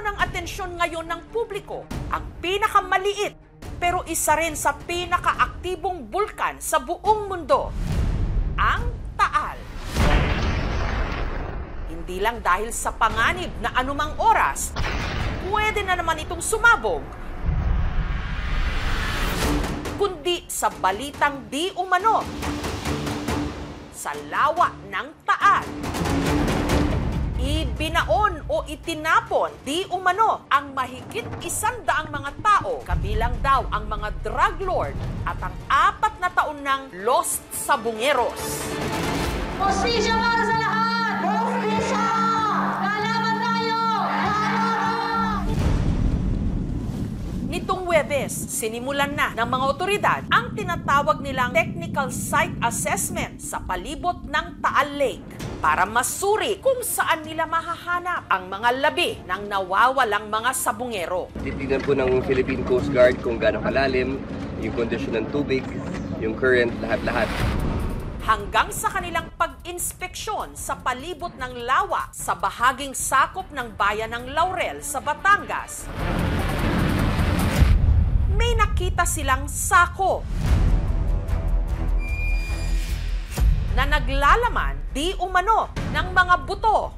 ng atensyon ngayon ng publiko ang pinakamaliit pero isa rin sa pinakaaktibong bulkan sa buong mundo, ang Taal. Hindi lang dahil sa panganib na anumang oras, pwede na naman itong sumabog, kundi sa balitang di umano sa lawa ng Taal. Ibinaon o itinapon di umano ang mahigit 100 mga tao, kabilang daw ang mga drug lord at ang 4 na taon ng lost sabungeros. Hustisya para sa lahat! Hustisya! Lalaban tayo! Lalaban! Nitong Huwebes, sinimulan na ng mga otoridad ang tinatawag nilang Technical Site Assessment sa palibot ng Taal Lake para masuri kung saan nila mahahanap ang mga labi ng nawawalang mga sabungero. Titignan po ng Philippine Coast Guard kung gaano kalalim, yung kondisyon ng tubig, yung current, lahat-lahat. Hanggang sa kanilang pag-inspeksyon sa palibot ng lawa sa bahaging sakop ng bayan ng Laurel sa Batangas, may nakita silang sako na naglalaman di umano ng mga buto.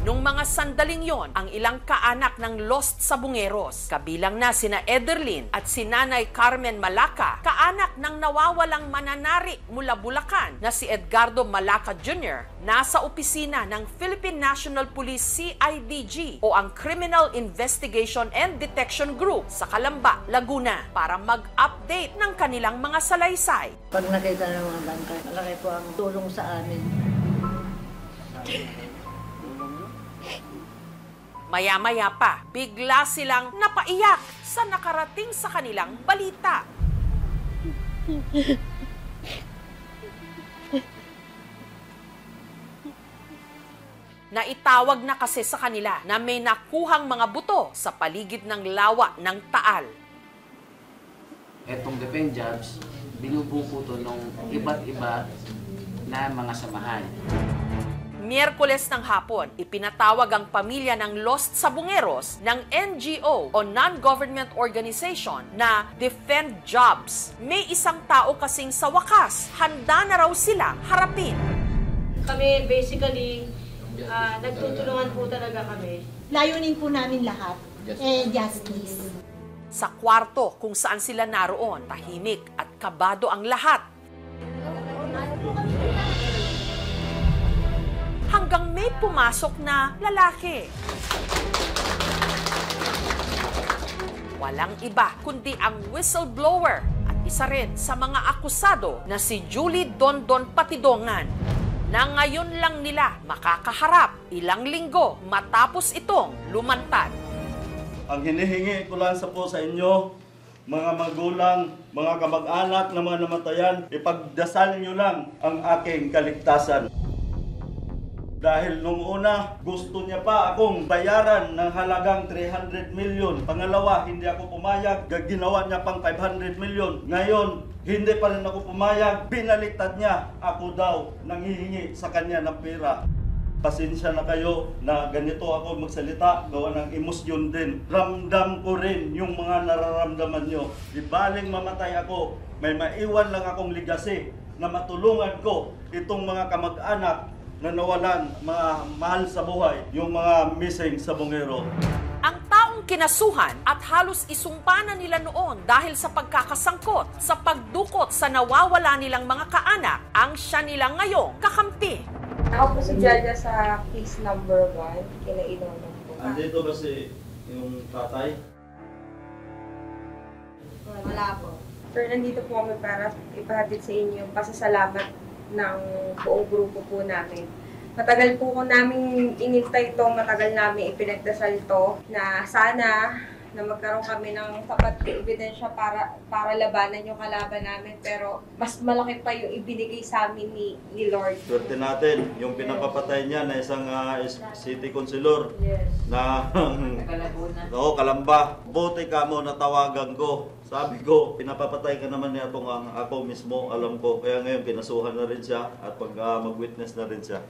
Nung mga sandaling yon, ang ilang kaanak ng lost sabungeros, kabilang na sina Ederlyn at si Nanay Carmen Malaca, kaanak ng nawawalang mananari mula Bulacan na si Edgardo Malaca Jr., nasa opisina ng Philippine National Police CIDG o ang Criminal Investigation and Detection Group sa Calamba, Laguna para mag-update ng kanilang mga salaysay. Pag nakita ng mga bangkay, malaki po ang tulong sa amin. Maya-maya pa, bigla silang napaiyak sa nakarating sa kanilang balita. Naitawag na kasi sa kanila na may nakuhang mga buto sa paligid ng lawa ng Taal. Etong defend jobs, binubuko to ng iba't iba na mga samahan. Miyerkules ng hapon, ipinatawag ang pamilya ng lost sabungeros ng NGO o non-government organization na Defend Jobs. May isang tao kasing sa wakas, handa na raw silang harapin. Kami basically, nagtutulungan po talaga kami. Layunin po namin lahat, justice. Sa kwarto kung saan sila naroon, tahimik at kabado ang lahat. Hanggang may pumasok na lalaki. Walang iba kundi ang whistleblower at isa rin sa mga akusado na si Julie Dondon Patidongan na ngayon lang nila makakaharap ilang linggo matapos itong lumantad. Ang hinihingi ko lang po sa inyo, mga magulang, mga kamag-anak na mga namatayan, ipagdasal nyo lang ang aking kaligtasan. Dahil nung una, gusto niya pa akong bayaran ng halagang 300 million. Pangalawa, hindi ako pumayag. Ginawa niya pang 500 million. Ngayon, hindi pa rin ako pumayag. Binaliktad niya. Ako daw nanghihingi sa kanya ng pera. Pasensya na kayo na ganito ako magsalita. Gawa ng emosyon din. Ramdam ko rin yung mga nararamdaman nyo. Ibaling mamatay ako, may maiwan lang akong legacy na matulungan ko itong mga kamag-anak na nawalan, mga mahal sa buhay, yung mga missing sabungero. Ang taong kinasuhan at halos isumpa na nila noon dahil sa pagkakasangkot sa pagdukot sa nawawala nilang mga kaanak, ang siya nilang ngayong kakampi. Ako po si Jaja sa case number 1, kina Inonong po. Andito ba si yung tatay? Wala po. Pero nandito po kami para ipahatid sa inyo yung pasasalamat ng buong grupo po namin. Matagal po ko namin inintay ito, matagal namin ipinagdasal ito na sana na magkaroon kami ng sapat na ebidensya para labanan yung kalaban namin, pero mas malaki pa yung ibinigay sa amin ni Lord. Swerte natin, yung pinapapatay niya na isang city councilor. Yes. Na Kalamba. Buti ka mo natawagan ko. Sabi ko, pinapapatay ka naman niya itong ako mismo, alam ko. Kaya ngayon, pinasuhan na rin siya at mag-witness na rin siya.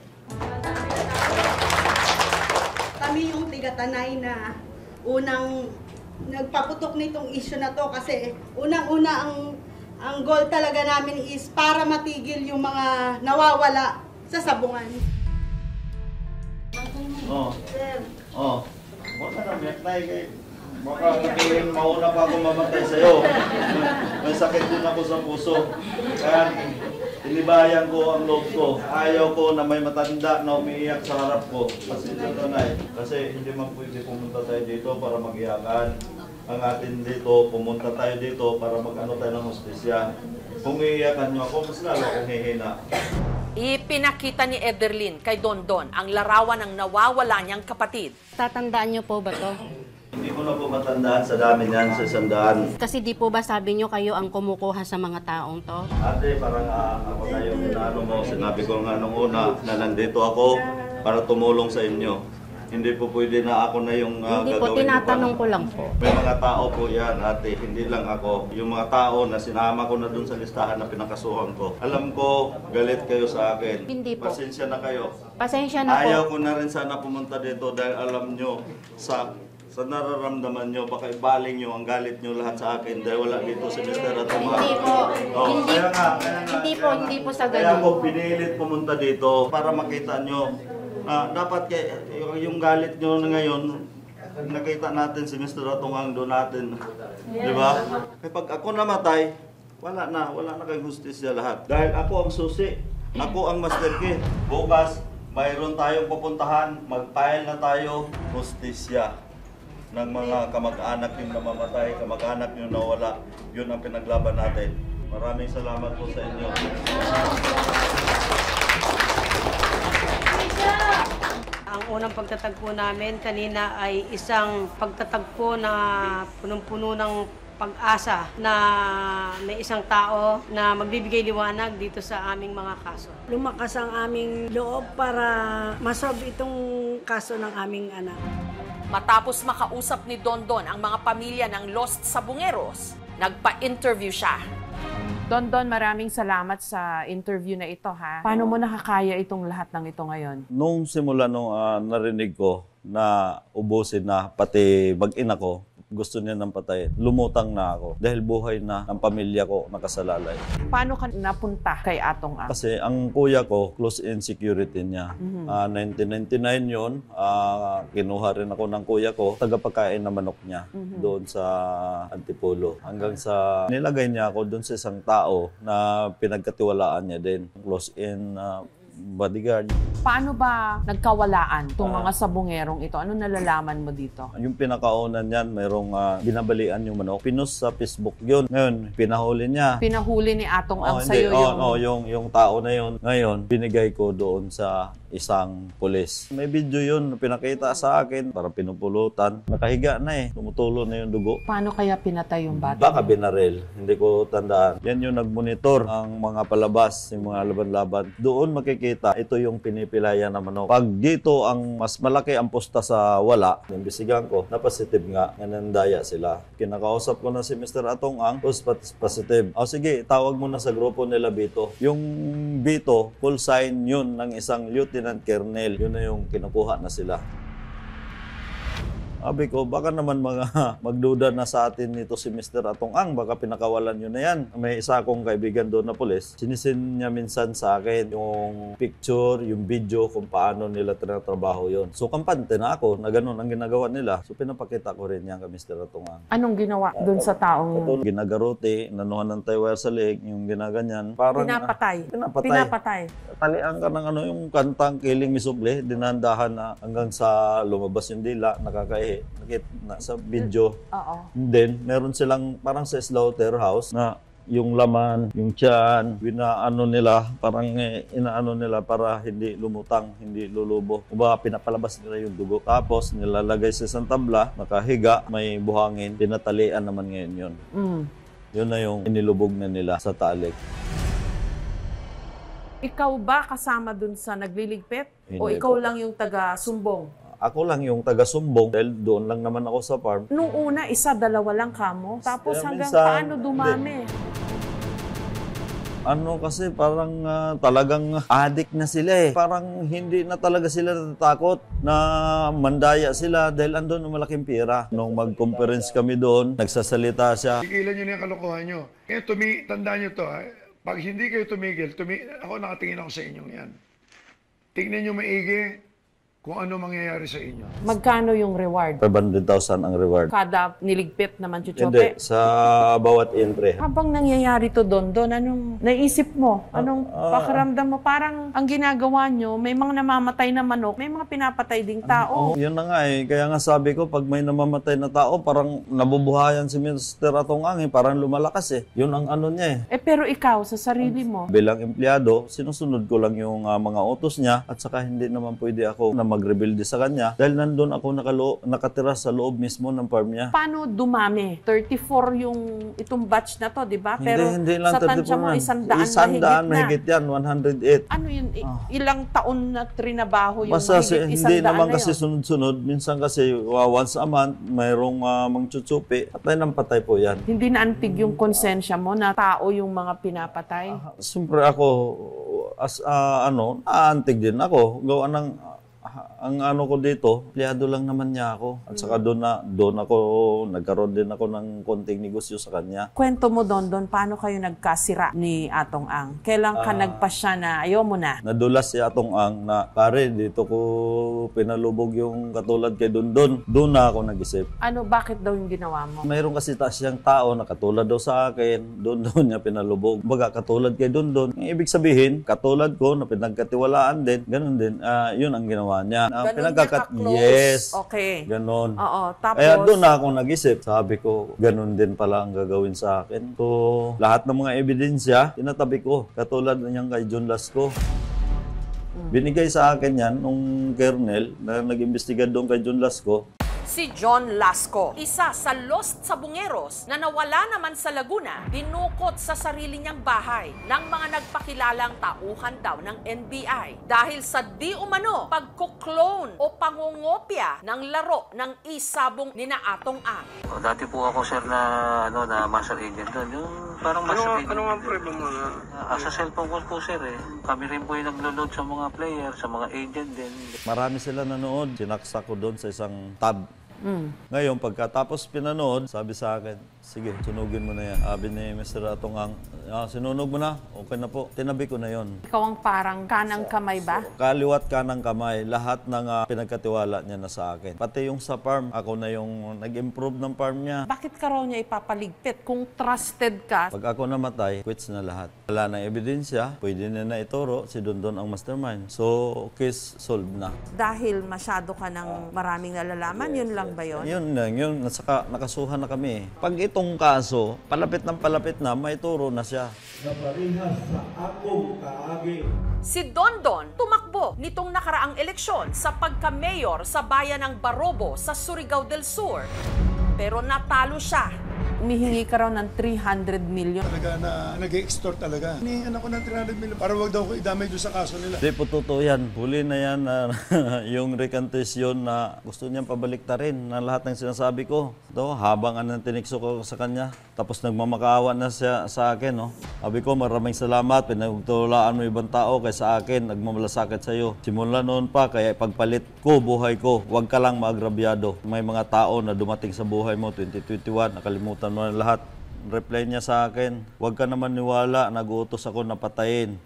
Kami yung tigatanay na unang nagpaputok nitong issue na to kasi unang-una ang goal talaga namin is para matigil yung mga nawawala sa sabungan. Huwag ka na, Meknay, kay baka kakirin mauna pa ako mamatay sa'yo. May sakit din ako sa puso. Kaya inibayan ko ang loob ko. Ayaw ko na may matanda na umiiyak sa harap ko. Kasi ito na kasi hindi man pwede pumunta tayo dito para mag-iyakan. Ang atin dito, pumunta tayo dito para mag-ano tayo ng hustisya. Kung iiyakan nyo ako, mas lalo akong hihina. Ipinakita ni Ederlyn kay Dondon ang larawan ng nawawala niyang kapatid. Tatandaan niyo po ba to? Hindi ko na po matandaan sa dami niyan sa sandaan. Kasi di po ba sabi niyo kayo ang kumukuha sa mga taong to? Ate, parang ako na yung inaano mo. Sinabi ko nga nung una na nandito ako para tumulong sa inyo. Hindi po pwede na ako na yung Hindi po, tinatanong ko lang po. May mga tao po yan, ate. Hindi lang ako. Yung mga tao na sinama ko na dun sa listahan na pinakasuhan ko. Alam ko, galit kayo sa akin. Hindi po. Pasensya na kayo. Pasensya na po. Ayaw ko na rin sana pumunta dito dahil alam nyo sa nararamdaman nyo, baka ibaling nyo ang galit nyo lahat sa akin dahil wala dito si Mr. Atoma. Hindi po. Hindi, hindi po sa Kaya ganun. ako pinilit pumunta dito para makita nyo. Dapat yung galit nyo na ngayon, nakita natin si Mr. Atong doon natin. Di ba? Kapag ako namatay, wala na kay justisya lahat. Dahil ako ang susi, ako ang master key. Bukas, mayroon tayong pupuntahan, mag-file na tayo, justisya ng mga kamag-anak yung namamatay, kamag-anak yung nawala. Yun ang pinaglaban natin. Maraming salamat po sa inyo. Ang unang pagtatagpo namin kanina ay isang pagtatagpo na punong-puno ng pag-asa na may isang tao na magbibigay liwanag dito sa aming mga kaso. Lumakas ang aming loob para masolve itong kaso ng aming anak. Matapos makausap ni Dondon ang mga pamilya ng lost sa Bungeros, nagpa-interview siya. Dondon, maraming salamat sa interview na ito, ha? Paano mo nakakaya itong lahat ng ito ngayon? Nung simula nung narinig ko na ubusin na pati mag-ina ko, gusto niya nang patayin. Lumutang na ako dahil buhay na ang pamilya ko nakasalalay. Paano ka napunta kay Atong Ang? Kasi ang kuya ko, close in security niya. 1999 yun, kinuha rin ako ng kuya ko, tagapagkain na manok niya doon sa Antipolo. Hanggang sa nilagay niya ako doon sa isang tao na pinagkatiwalaan niya din. Close in bodyguard. Paano ba nagkawalaan itong mga sabungerong ito? Ano nalalaman mo dito? Yung pinakaunan niyan, mayroong binabalian yung manok. Pinost sa Facebook yun. Ngayon, pinahuli niya. Pinahuli ni Atong Ang sa'yo yung tao na yun. Ngayon, binigay ko doon sa isang pulis. May video yun, pinakita sa akin, para pinupulutan. Nakahiga na tumutulo na yung dugo. Paano kaya pinatay yung bata? Baka binaril, hindi ko tandaan. Yan yung nagmonitor ang mga palabas, yung mga laban-laban. Doon makikita, ito yung pinipilaya na manok. Pag dito ang mas malaki ang pusta sa wala, imbisigan ko, na positive nga, nanandaya sila. Kinakausap ko na si Mr. Atong Ang, positive. O sige, tawag mo na sa grupo nila Bito. Yung Bito, full sign yun ng isang lieutenant Colonel. Yun na yung kinukuha na sila. Sabi ko, baka naman magduda na sa atin nito si Mr. Atong Ang. Baka pinakawalan nyo na yan. May isa akong kaibigan doon na pulis. Sinisin niya minsan sa akin yung picture, yung video kung paano nila tinatrabaho yon. So, kampante na ako na ganun ang ginagawa nila. So, pinapakita ko rin yan kay Mr. Atong Ang. Anong ginawa doon sa taong yun? Ginagarote, nanuhan ng taywire sa leg, yung ginaganyan. Parang, Pinapatay. Talian ka ng yung kantang Kiling Misuble, dinandahan na hanggang sa lumabas yung dila, nakakaihi. Nakita sa video. Then, meron silang parang sa slaughterhouse na yung laman, yung tiyan, inaano nila para hindi lumutang, hindi lulubo. Kumbaga pinapalabas nila yung dugo. Tapos nilalagay sa isang tabla, nakahiga, may buhangin, tinatalian naman ngayon yun. Yun na yung inilubog na nila sa talik. Ikaw ba kasama dun sa nagliligpit? O Hindi ikaw po. lang yung taga-sumbong? Ako lang yung taga-sumbong dahil doon lang naman ako sa farm. Nung una, isa, dalawa lang kamo. Tapos Kaya hanggang minsan, paano dumami? Ano kasi parang talagang addict na sila eh. Parang hindi na talaga sila natatakot na mandaya sila dahil andun ang malaking pera. Nung mag-conference kami doon, nagsasalita siya. Tigilan nyo na yung kalokohan nyo. Kaya tandaan nyo to, pag hindi kayo tumigil, ako nakatingin ako sa inyong yan. Tignan nyo maigi kung ano mangyayari sa inyo. Magkano yung reward? 500,000 ang reward. Kada niligpit naman, Hindi, Chuchope? sa bawat entry. Habang nangyayari to Don, anong naisip mo? Anong pakiramdam mo? Parang ang ginagawa nyo, may mga namamatay na manok, may mga pinapatay ding tao. Yun na nga eh. Kaya nga sabi ko, pag may namamatay na tao, parang nabubuhayan si Mr. Atong-ang eh. Parang lumalakas eh. Yun ang ano niya eh. Pero ikaw, sa sarili mo, Bilang empleyado, sinusunod ko lang yung mga utos niya at saka hindi naman pwede ako na mag-rebuild sa kanya dahil nandun ako nakatira sa loob mismo ng farm niya. paano dumami? 34 yung itong batch na to, di ba? Pero Hindi lang sa tansya mo, 100 mahigit yan, 108. Ano yun? Ilang taon na trinabaho yung Basta mahigit 100 hindi naman na kasi yun? sunod-sunod. Minsan kasi once a month, mayroong mangtsutsupi. Patay ng patay po yan. Hindi na antig yung konsensya mo na tao yung mga pinapatay? Siyempre ako, naantig din ako. Gawa ng, ang ano ko dito, empleyado lang naman niya ako. At saka doon ako, nagkaroon din ako ng konting negosyo sa kanya. Kwento mo, Don, paano kayo nagkasira ni Atong Ang? Kailan ka nagpasya na ayaw mo na? Nadulas si Atong Ang na, pare, dito ko pinalubog yung katulad kay Dondon. Doon na ako nag-isip. Ano, bakit daw yung ginawa mo? Mayroon kasi siyang tao na katulad daw sa akin, doon niya pinalubog. Baga katulad kay Dondon. Ang ibig sabihin, katulad ko na pinagkatiwalaan din, ganun din, yun ang ginawa niya. Ganun niya ka-close? Yes. Okay. Ganon. Oo, tapos? Kaya doon na ako nag-isip. Sabi ko, ganun din pala ang gagawin sa akin. So, lahat ng mga ebidensya, tinatabi ko. Katulad niyang kay John Lasco. Binigay sa akin yan nung kernel na nag-imbestiga doon kay John Lasco. Si John Lasco, isa sa lost sa Bungeros na nawala naman sa Laguna, binukot sa sarili niyang bahay ng mga nagpakilalang tauhan daw ng NBI dahil sa di umano pagkuklone o pangungopya ng laro ng isabong ni Atong Ang. Dati po ako sir na master agent doon. Yung parang master agent. Ano ang problem mo na? Sa cellphone ko po sir eh. Kami rin po yung naglo-load sa mga player, sa mga agent din. Marami sila nanood. Sinaksak ko doon sa isang tab. Ngayon, pagkatapos pinanood, sabi sa akin, sige, sunugin mo na yan. Sabi ni Mr. Atong Ang, sinunog mo na, okay na po. Tinabi ko na yon. Ikaw ang parang kanang kamay ba? Kaliwat kanang kamay, lahat ng pinagkatiwala niya na sa akin. Pati yung sa farm, ako na yung nag-improve ng farm niya. Bakit ka raw niya ipapaligpit kung trusted ka? Pag ako namatay, quits na lahat. Wala na ebidensya, pwede na ituro si Dondon ang mastermind. So, case solved na. Dahil masyado ka ng maraming nalalaman, yun lang ba yun? Yun lang, yun. Saka nakasuhan na kami. Pag itong kaso, palapit na, may turo na siya. Si Dondon tumakbo nitong nakaraang eleksyon sa pagka-mayor sa bayan ng Barobo sa Surigao del Sur. Pero natalo siya. Umihingi ka raw ng 300 million. Talaga na nag-extort talaga. Hinihingan ako ng 300 million para wag daw ko idamay doon sa kaso nila. Hindi po totoo yan. Huli na yan yung recantation na gusto niyang pabaliktarin na lahat ng sinasabi ko. Ito, habang tinikso ko sa kanya. Tapos nagmamakaawa na siya sa akin. No? Sabi ko, maraming salamat. Pinagtulaan mo ibang tao kaysa akin. Nagmamalasakit sa iyo. Simula noon pa, kaya pagpalit ko, buhay ko. Huwag ka lang maagrabyado. May mga tao na dumating sa buhay mo, 2021, nakalimutan mo na lahat. Reply niya sa akin, huwag ka naman niwala, nag-uutos ako na patayin.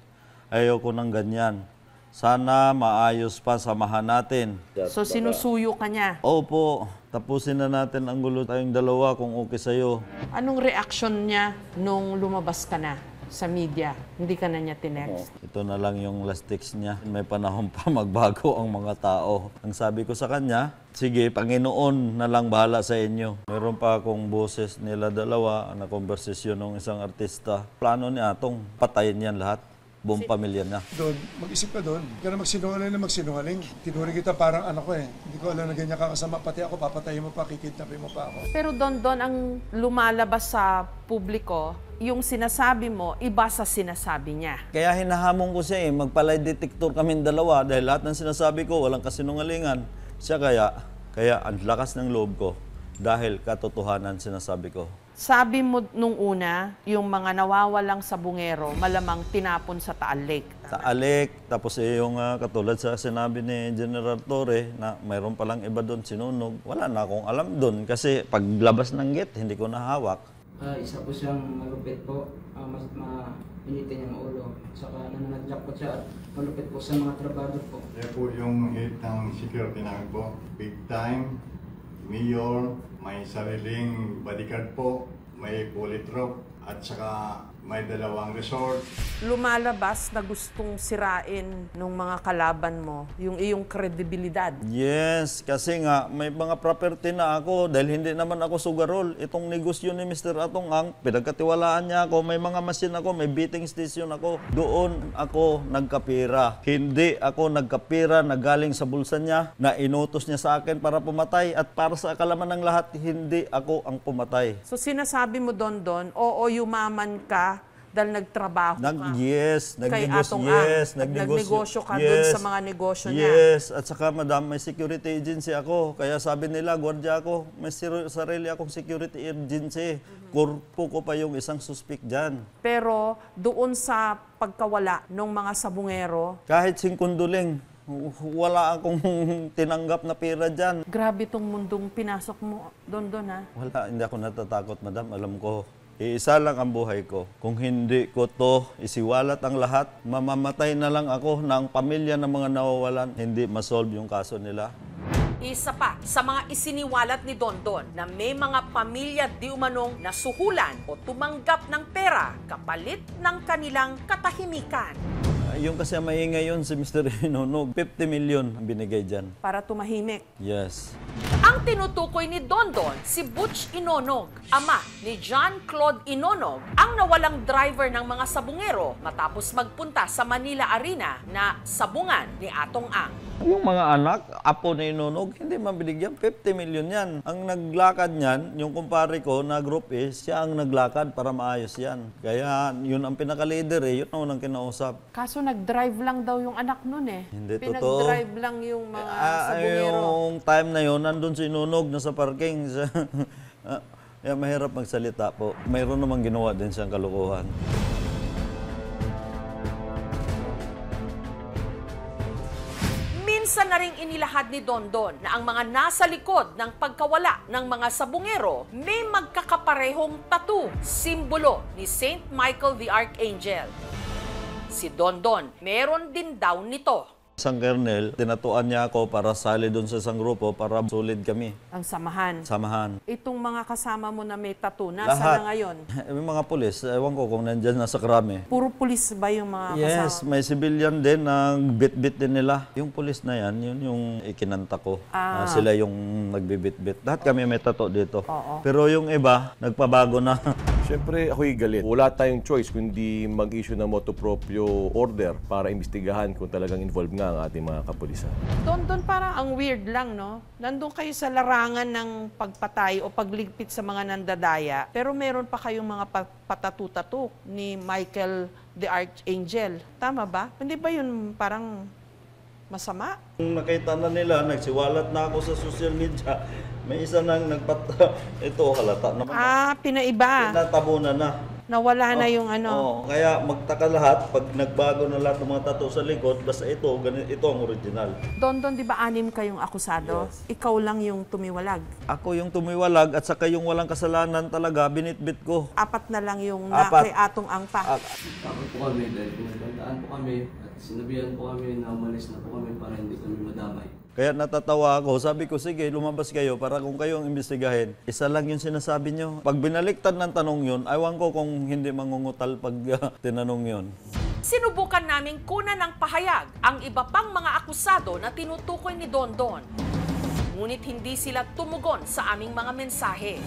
Ayoko ng ganyan. Sana maayos pa, samahan natin. So sinusuyo ka niya? Opo, tapusin na natin ang gulo tayong dalawa kung okay sa'yo. Anong reaction niya nung lumabas ka na sa media? Hindi ka na niya tinext? Ito na lang yung last text niya. May panahon pa magbago ang mga tao. Ang sabi ko sa kanya, sige, Panginoon na lang bahala sa inyo. Meron pa akong boses nila dalawa na konversasyon ng isang artista. Plano ni Atong, patayin yan lahat. Buong pamilya na. Doon, mag-isip ka doon. Hindi ka na magsinungaling. Tinuring kita parang anak ko eh. Hindi ko alam na ganyan kakasama. Pati ako, papatayin mo pa, kikidnapin mo pa ako. Pero Don, ang lumalabas sa publiko, yung sinasabi mo, iba sa sinasabi niya. Kaya hinahamon ko siya magpalay detector kaming dalawa dahil lahat ng sinasabi ko, walang kasinungalingan. Siya kaya ang lakas ng loob ko dahil katotohanan sinasabi ko. Sabi mo nung una, yung mga nawawalang sabungero, malamang tinapon sa Taal Lake. Sa Alec, tapos yung katulad sa sinabi ni General Torre na mayroon palang iba doon sinunog. Wala na akong alam doon kasi paglabas ng gate, hindi ko nahawak. Isa po siyang malupit po, mas mainitin niyang ulo. Saka nananadyak po siya, malupit po sa mga trabado po. Yan po yung head ng security namin po. Big time, mayor, may sariling bodyguard po, may bullet rope, at saka may dalawang resort. Lumalabas na gustong sirain ng mga kalaban mo, yung iyong kredibilidad. Yes, kasi nga may mga property na ako dahil hindi naman ako sugarol. Itong negosyo ni Mr. Atong Ang, pinagkatiwalaan niya ako, may mga machine ako, may beating station ako. Doon ako nagkapira. Hindi ako nagkapira na galing sa bulsa niya, na inutos niya sa akin para pumatay. At para sa kalaman ng lahat, hindi ako ang pumatay. So sinasabi mo, Don, oo, yumaman ka dahil nagtrabaho ka kay Atong Ang. Nagnegosyo ka doon sa mga negosyo niya. Yes, at saka madam, may security agency ako. Kaya sabi nila, gwardiya ako, may sarili akong security agency. Korpo ko pa yung isang suspect dyan. Pero doon sa pagkawala ng mga sabungero, kahit singkunduling, wala akong tinanggap na pera dyan. Grabe tong mundong pinasok mo, Don, ha? Wala, hindi ako natatakot, madam. Alam ko, iisa lang ang buhay ko. Kung hindi ko to isiwalat ang lahat, mamamatay na lang ako na ang pamilya ng mga nawawalan. Hindi masolve yung kaso nila. Isa pa sa mga isiniwalat ni Dondon na may mga pamilya di umanong nasuhulan o tumanggap ng pera kapalit ng kanilang katahimikan. Yung kasi maingay yun si Mr. Inonog, 50 million ang binigay dyan. Para tumahimik. Yes. Ang tinutukoy ni Dondon, si Butch Inonog, ama ni John Claude Inonog, ang nawalang driver ng mga sabungero matapos magpunta sa Manila Arena na sabungan ni Atong Ang. Yung mga anak, apo ni Inonog, hindi mabinigyan, 50 million yan. Ang naglakad niyan, yung kumpare ko na group is, siya ang naglakad para maayos yan. Kaya yun ang pinaka-leader yun ang unang kinausap. Kaso nag-drive lang daw yung anak nun Hindi totoo. Pinag-drive lang yung mga sabungero. Yung time na yun, nandun si Inonog, nasa parking. Mahirap magsalita po. Mayroon namang ginawa din siyang kalokohan. Minsan na ring inilahad ni Dondon na ang mga nasa likod ng pagkawala ng mga sabungero may magkakaparehong tattoo, simbolo ni Saint Michael the Archangel. Si Dondon, meron din daw nito. Isang kernel, tinatuan niya ako para sali doon sa isang grupo para solid kami. Ang samahan. Samahan. Itong mga kasama mo na may tattoo, nasa na ngayon? May mga pulis, ewan ko kung nandyan nasa krami. Puro pulis ba yung mga kasama? Yes, may civilian din na bit-bit din nila. Yung pulis na yan, yun yung ikinanta ko. Sila yung nagbibit-bit. Lahat kami may tattoo dito. Oo. Pero yung iba, nagpabago na. Siyempre, ako'y galit. Wala tayong choice kundi mag-issue ng motu proprio order para imbestigahan kung talagang involved nga ang ating mga kapulisan. Doon parang ang weird lang, no? Nandun kayo sa larangan ng pagpatay o pagligpit sa mga nandadaya, pero meron pa kayong mga patatu-tatu ni Michael the Archangel. Tama ba? Hindi ba yun parang masama? Kung nakita na nila, nagsiwalat na ako sa social media, may isa nang ito, halata naman. Pinaiba. Pinatabunan na. Nawala na yung ano. Kaya magtaka lahat, pag nagbago na lahat ng mga tattoo sa likod, basta ito ang original. Don, di ba 6 kayong akusado? Yes. Ikaw lang yung tumiwalag. Ako yung tumiwalag at saka yung walang kasalanan talaga, binitbit ko. 4 na lang yung kay Atong Ang pa. Takot po kami dahil pinagandaan po kami at sinabihan po kami na umalis na po kami para hindi kami madamay. Kaya natatawa ako. Sabi ko, sige, lumabas kayo para kung kayo ang imbestigahin. Isa lang yung sinasabi nyo. Pag binaliktad ng tanong yun, aywan ko kung hindi mangungutal pag tinanong yun. Sinubukan naming kunan ng pahayag ang iba pang mga akusado na tinutukoy ni Dondon. Ngunit hindi sila tumugon sa aming mga mensahe.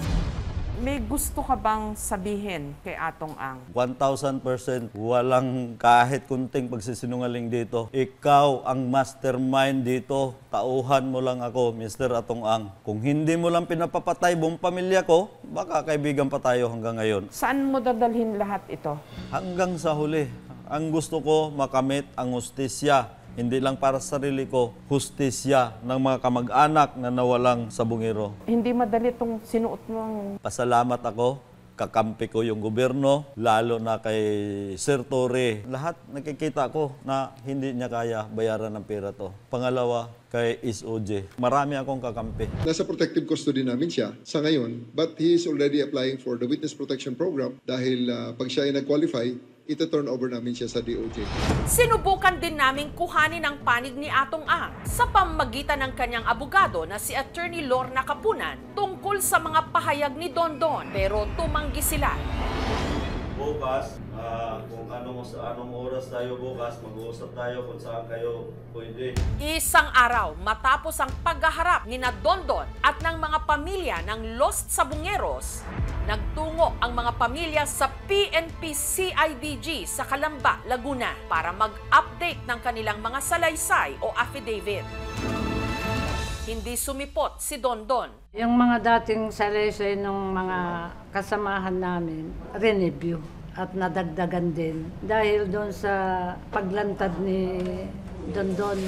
May gusto ka bang sabihin kay Atong Ang? 1,000% walang kahit kunting pagsisinungaling dito. Ikaw ang mastermind dito. Tauhan mo lang ako, Mr. Atong Ang. Kung hindi mo lang pinapapatay buong pamilya ko, baka kaibigan pa tayo hanggang ngayon. Saan mo dadalhin lahat ito? Hanggang sa huli. Ang gusto ko, makamit ang hustisya. Hindi lang para sa sarili ko, hustisya ng mga kamag-anak na nawalang sabungero. Hindi madali itong sinuot mong... Pasalamat ako kakampi ko yung gobyerno, lalo na kay Sir Torre. Lahat nakikita ko na hindi niya kaya bayaran ng pera to. Pangalawa, kay SOJ. Marami akong kakampi. Nasa protective custody namin siya sa ngayon, but he is already applying for the Witness Protection Program dahil pag siya ay nag-qualify, ito-turn over namin siya sa DOJ. Sinubukan din naming kuhanin ang panig ni Atong Ang sa pamamagitan ng kanyang abogado na si Attorney Lorna Kapunan tungkol sa mga pahayag ni Dondon, pero tumanggi sila. Bukas, kung anong oras tayo bukas, mag-uusap tayo kung saan kayo pwede. Isang araw matapos ang paghaharap ni na Dondon at ng mga pamilya ng lost sa Bungeros, nagtungo ang mga pamilya sa PNP CIDG sa Calamba, Laguna para mag-update ng kanilang mga salaysay o affidavit. Hindi sumipot si Dondon. Yung mga dating salaysay ng mga kasamahan namin, re-review at nadagdagan din dahil doon sa paglantad ni Dondon.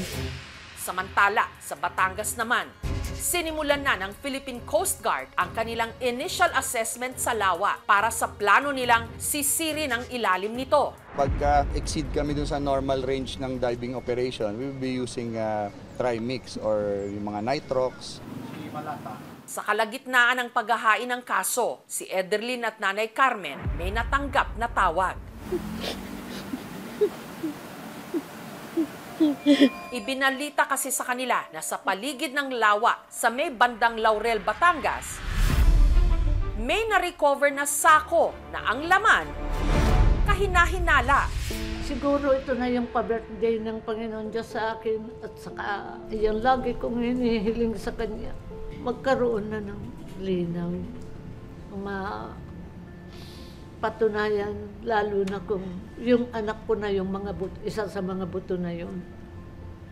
Samantala, sa Batangas naman, sinimulan na ng Philippine Coast Guard ang kanilang initial assessment sa lawa para sa plano nilang sisirin ang ilalim nito. Pagka-exceed kami dun sa normal range ng diving operation, we will be using trimix or yung mga nitrox. Sa kalagitnaan ng paghahain ng kaso, si Ederlyn at Nanay Carmen may natanggap na tawag. Ibinalita kasi sa kanila na sa paligid ng lawa sa may bandang Laurel, Batangas, may na-recover na sako na ang laman kahina-hinala. Siguro ito na yung pa-birthday ng Panginoon Diyos sa akin at saka yan lagi kong hinihiling sa Kanya. Magkaroon na ng linaw, patunayan, lalo na kung yung anak ko na yung mga isa sa mga buto na yun.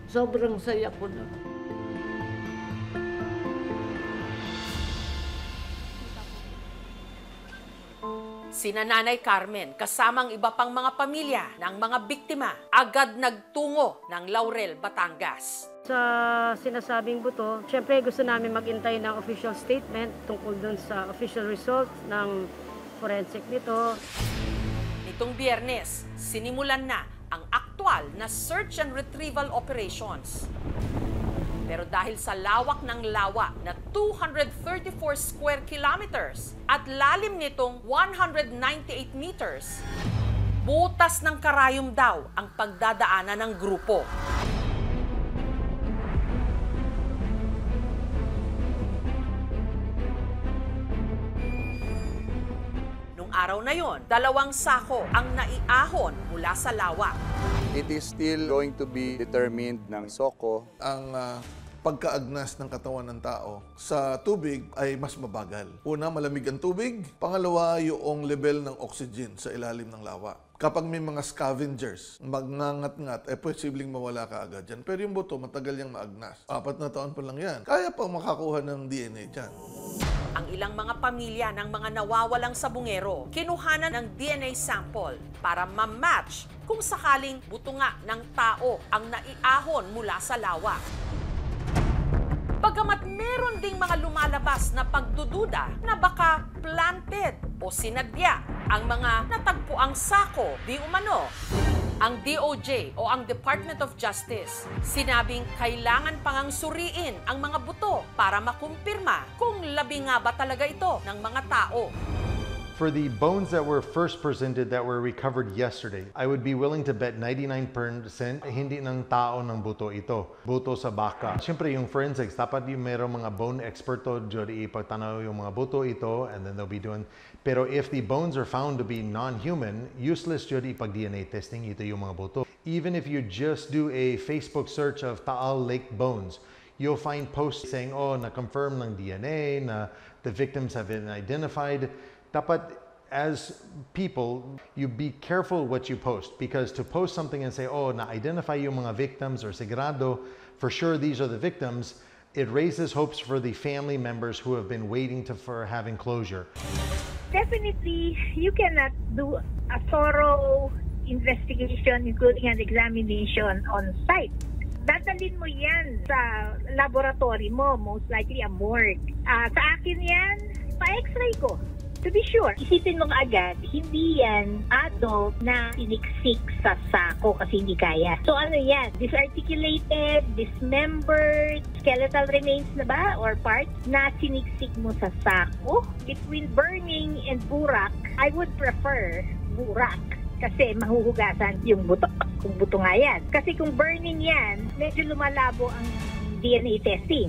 Sobrang saya ko na. Sina Nanay Carmen kasamang iba pang mga pamilya ng mga biktima agad nagtungo ng Laurel, Batangas. Sa sinasabing buto, syempre gusto namin mag-intay ng official statement tungkol dun sa official results ng forensic nito. Nitong Biyernes, sinimulan na ang aktwal na search and retrieval operations. Pero dahil sa lawak ng lawa na 234 square kilometers at lalim nitong 198 meters, butas ng karayom daw ang pagdadaanan ng grupo. Araw na yon, 2 sako ang naiahon mula sa lawa. It is still going to be determined ng SOCO. Ang pagkaagnas ng katawan ng tao sa tubig ay mas mabagal. Una, malamig ang tubig. Pangalawa, yung level ng oxygen sa ilalim ng lawa. Kapag may mga scavengers, magngangat-ngat, posibleng mawala ka agad dyan. Pero yung buto, matagal yung maagnas. 4 na taon pa lang yan. Kaya pa makakuha ng DNA dyan. Ang ilang mga pamilya ng mga nawawalang sabungero, kinuhanan ng DNA sample para ma-match kung sakaling buto nga ng tao ang naiahon mula sa lawa. Bagamat meron ding mga lumalabas na pagdududa na baka planted o sinadya ang mga natagpuang sako di umano. Ang DOJ o ang Department of Justice sinabing kailangan pang suriin ang mga buto para makumpirma kung labi nga ba talaga ito ng mga tao. For the bones that were first presented that were recovered yesterday, I would be willing to bet 99% hindi ng tao ng buto ito. Buto sa baka. Siyempre yung forensics, dapat yung mayroong mga bone experto dyan ipagtanaw yung mga buto ito and then they'll be doing. Pero if the bones are found to be non-human, useless dyan ipag-DNA testing ito yung mga buto. Even if you just do a Facebook search of Taal Lake bones, you'll find posts saying, oh, na-confirm ng DNA, na the victims have been identified. Dapat, as people, you be careful what you post because to post something and say, oh, na-identify yung mga victims or sigurado, for sure these are the victims, it raises hopes for the family members who have been waiting for having closure. Definitely, you cannot do a thorough investigation, including an examination on site. Dadalhin mo yan sa laboratory mo, most likely a morgue. Sa akin yan, pa-x-ray ko. To be sure, isipin mo agad, hindi yan adult na siniksik sa sako kasi hindi kaya. So ano yan? Disarticulated, dismembered, skeletal remains na ba? Or parts na siniksik mo sa sako? Between burning and burak, I would prefer burak. Kasi mahuhugasan yung buto, kung buto nga yan. Kasi kung burning yan, medyo lumalabo ang DNA testing.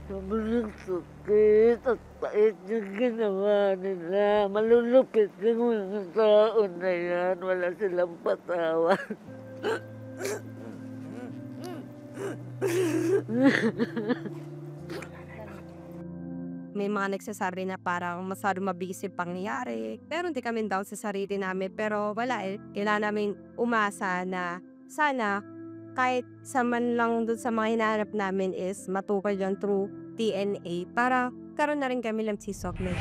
Sobrang sakit at pait yung ginawa nila. Malulupit yung mga tao na yan. Wala silang patawan. May mga nagsasabi na parang masyado mabisi pangyayari. Pero hindi kami down sa sarili namin. Pero wala eh. Kailangan namin umasa na sana kahit sa man lang doon sa mga hinahanap namin is matukal yun through DNA para karoon na rin kami lang si Sokmed.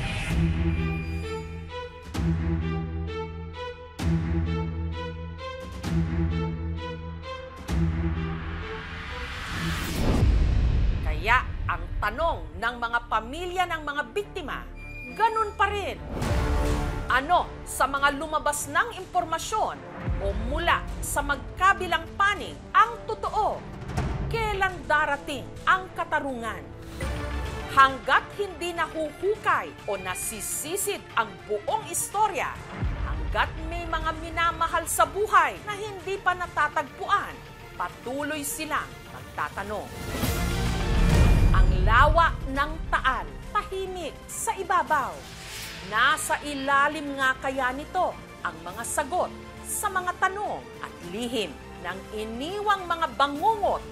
Kaya ang tanong ng mga pamilya ng mga biktima, ganun pa rin. Ano sa mga lumabas ng impormasyon o mula sa magkabilang panig ang totoo? Kailan darating ang katarungan? Hanggat hindi nahuhukay o nasisisid ang buong istorya, hanggat may mga minamahal sa buhay na hindi pa natatagpuan, patuloy silang magtatanong. Ang lawa ng Taal, tahimik sa ibabaw. Nasa ilalim nga kaya nito ang mga sagot sa mga tanong at lihim ng iniwang mga bangungot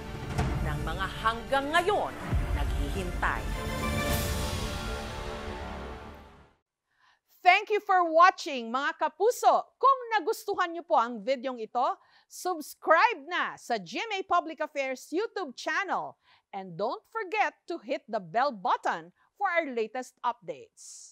ng mga hanggang ngayon naghihintay. Thank you for watching, mga kapuso. Kung nagustuhan niyo po ang videong ito, subscribe na sa GMA Public Affairs YouTube channel. And don't forget to hit the bell button for our latest updates.